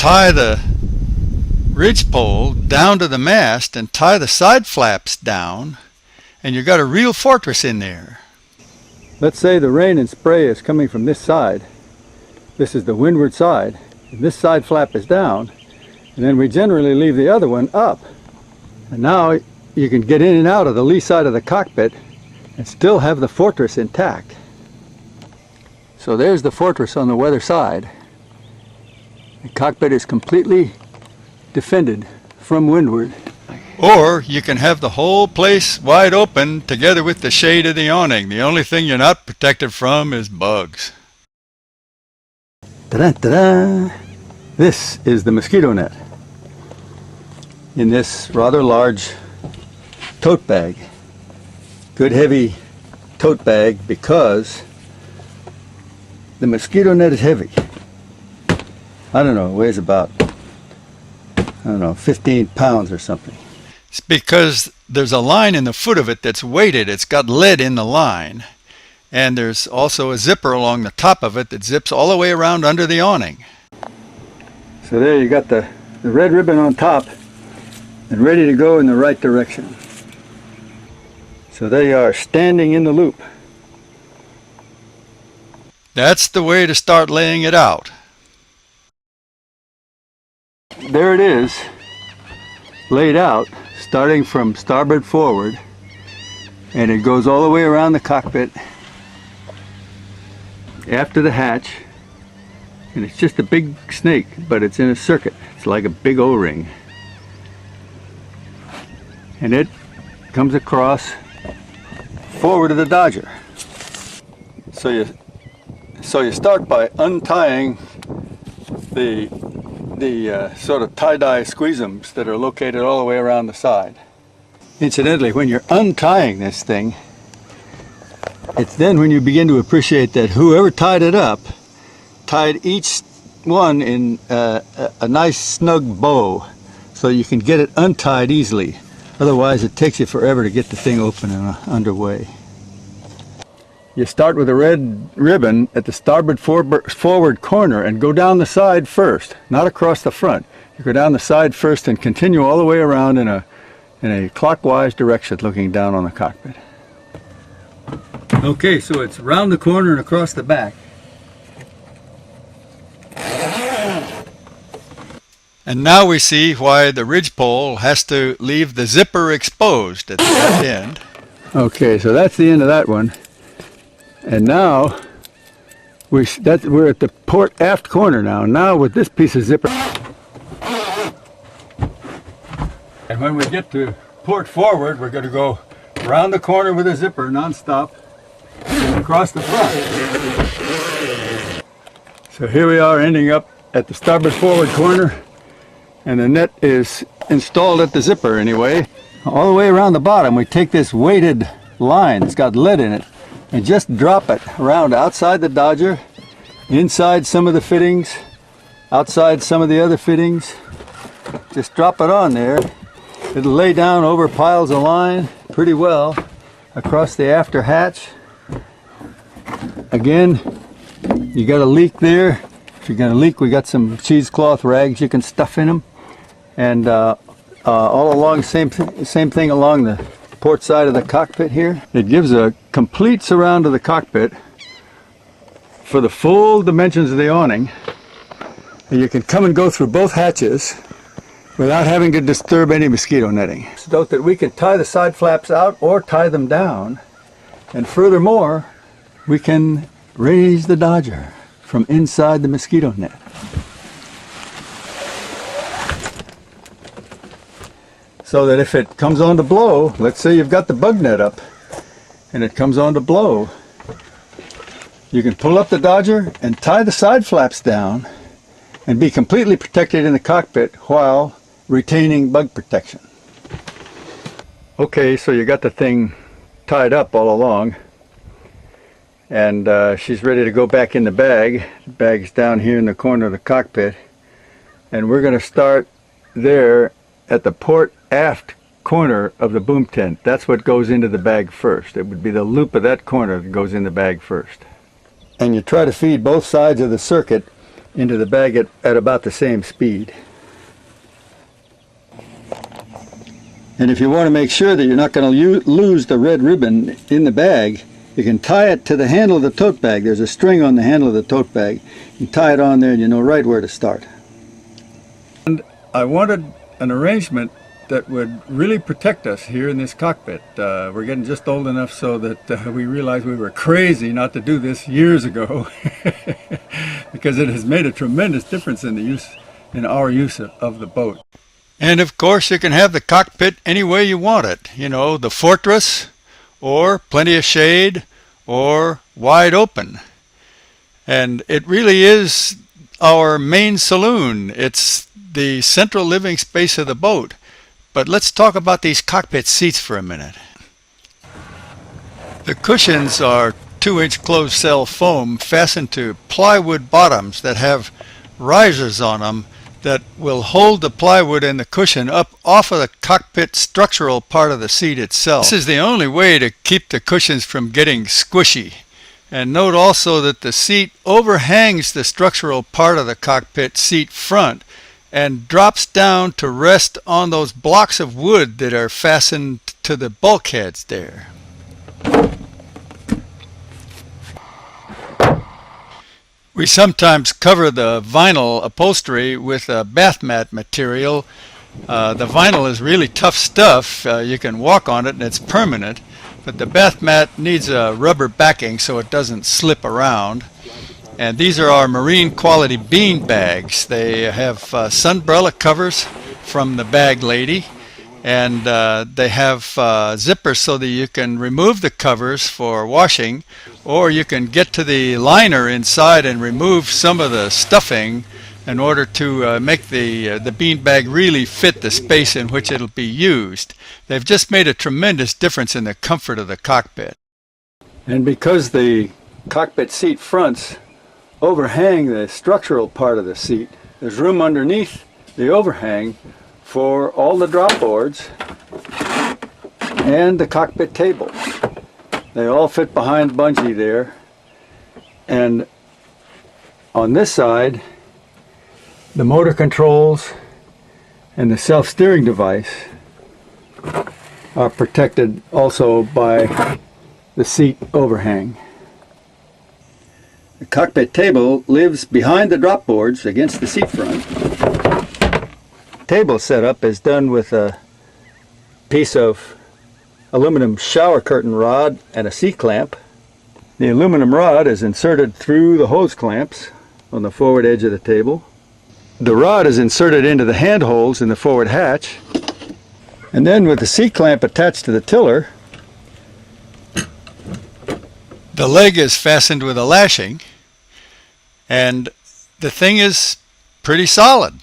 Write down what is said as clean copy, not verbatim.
tie the ridgepole down to the mast and tie the side flaps down, and you got a real fortress in there. Let's say the rain and spray is coming from this side. This is the windward side, and this side flap is down, and then we generally leave the other one up. And now you can get in and out of the lee side of the cockpit and still have the fortress intact. So there's the fortress on the weather side. The cockpit is completely defended from windward. Or you can have the whole place wide open together with the shade of the awning. The only thing you're not protected from is bugs. Ta-da, ta-da! This is the mosquito net in this rather large tote bag. Good heavy tote bag because the mosquito net is heavy. I don't know, it weighs about, 15 pounds or something. It's because there's a line in the foot of it that's weighted. It's got lead in the line. And there's also a zipper along the top of it that zips all the way around under the awning. So there you got the red ribbon on top and ready to go in the right direction. So they are standing in the loop. That's the way to start laying it out. There it is, laid out, starting from starboard forward, and it goes all the way around the cockpit after the hatch, and it's just a big snake, but it's in a circuit. It's like a big O-ring, and it comes across forward of the Dodger. So you start by untying the sort of tie-dye squeezums that are located all the way around the side. Incidentally, when you're untying this thing, it's then when you begin to appreciate that whoever tied it up tied each one in a nice snug bow so you can get it untied easily. Otherwise it takes you forever to get the thing open and underway. You start with a red ribbon at the starboard forward corner and go down the side first, not across the front. You go down the side first and continue all the way around in a clockwise direction looking down on the cockpit. Okay, so it's round the corner and across the back. And now we see why the ridgepole has to leave the zipper exposed at the end. Okay, so that's the end of that one. And now we're at the port aft corner now. Now with this piece of zipper. And when we get to port forward, we're going to go around the corner with a zipper non-stop and across the front. So here we are ending up at the starboard forward corner, and the net is installed at the zipper anyway. All the way around the bottom we take this weighted line that's got lead in it and just drop it around outside the Dodger, inside some of the fittings, outside some of the other fittings. Just drop it on there. It'll lay down over piles of line pretty well across the after hatch. Again, you got a leak there. If you got a leak, we got some cheesecloth rags you can stuff in them. And all along, same thing along the port side of the cockpit here. It gives a complete surround of the cockpit for the full dimensions of the awning. And you can come and go through both hatches without having to disturb any mosquito netting. So that we can tie the side flaps out or tie them down. And furthermore, we can raise the Dodger from inside the mosquito net. So that if it comes on to blow, let's say you've got the bug net up and it comes on to blow, you can pull up the Dodger and tie the side flaps down and be completely protected in the cockpit while retaining bug protection. Okay, so you got the thing tied up all along, and she's ready to go back in the bag. The bag's down here in the corner of the cockpit, and we're going to start there at the port aft corner of the boom tent. That's what goes into the bag first. It would be the loop of that corner that goes in the bag first. And you try to feed both sides of the circuit into the bag at about the same speed. And if you want to make sure that you're not going to lose the red ribbon in the bag, you can tie it to the handle of the tote bag. There's a string on the handle of the tote bag. You tie it on there and you know right where to start. And I wanted an arrangement that would really protect us here in this cockpit. We're getting just old enough so that we realized we were crazy not to do this years ago because it has made a tremendous difference in our use of the boat. And of course you can have the cockpit any way you want it. You know, the fortress, or plenty of shade, or wide open. And it really is our main saloon. It's the central living space of the boat. But let's talk about these cockpit seats for a minute. The cushions are 2-inch closed cell foam fastened to plywood bottoms that have risers on them that will hold the plywood and the cushion up off of the cockpit structural part of the seat itself. This is the only way to keep the cushions from getting squishy. And note also that the seat overhangs the structural part of the cockpit seat front and drops down to rest on those blocks of wood that are fastened to the bulkheads there. We sometimes cover the vinyl upholstery with a bath mat material. The vinyl is really tough stuff. You can walk on it and it's permanent, but the bath mat needs a rubber backing so it doesn't slip around. And these are our marine quality bean bags. They have sunbrella covers from the bag lady, and they have zippers so that you can remove the covers for washing, or you can get to the liner inside and remove some of the stuffing in order to make the bean bag really fit the space in which it'll be used. They've just made a tremendous difference in the comfort of the cockpit. And because the cockpit seat fronts overhang the structural part of the seat, there's room underneath the overhang for all the drop boards and the cockpit tables. They all fit behind bungee there. And on this side, the motor controls and the self-steering device are protected also by the seat overhang. The cockpit table lives behind the drop boards against the seat front. Table setup is done with a piece of aluminum shower curtain rod and a C-clamp. The aluminum rod is inserted through the hose clamps on the forward edge of the table. The rod is inserted into the handholds in the forward hatch, and then with the C-clamp attached to the tiller, the leg is fastened with a lashing, and the thing is pretty solid.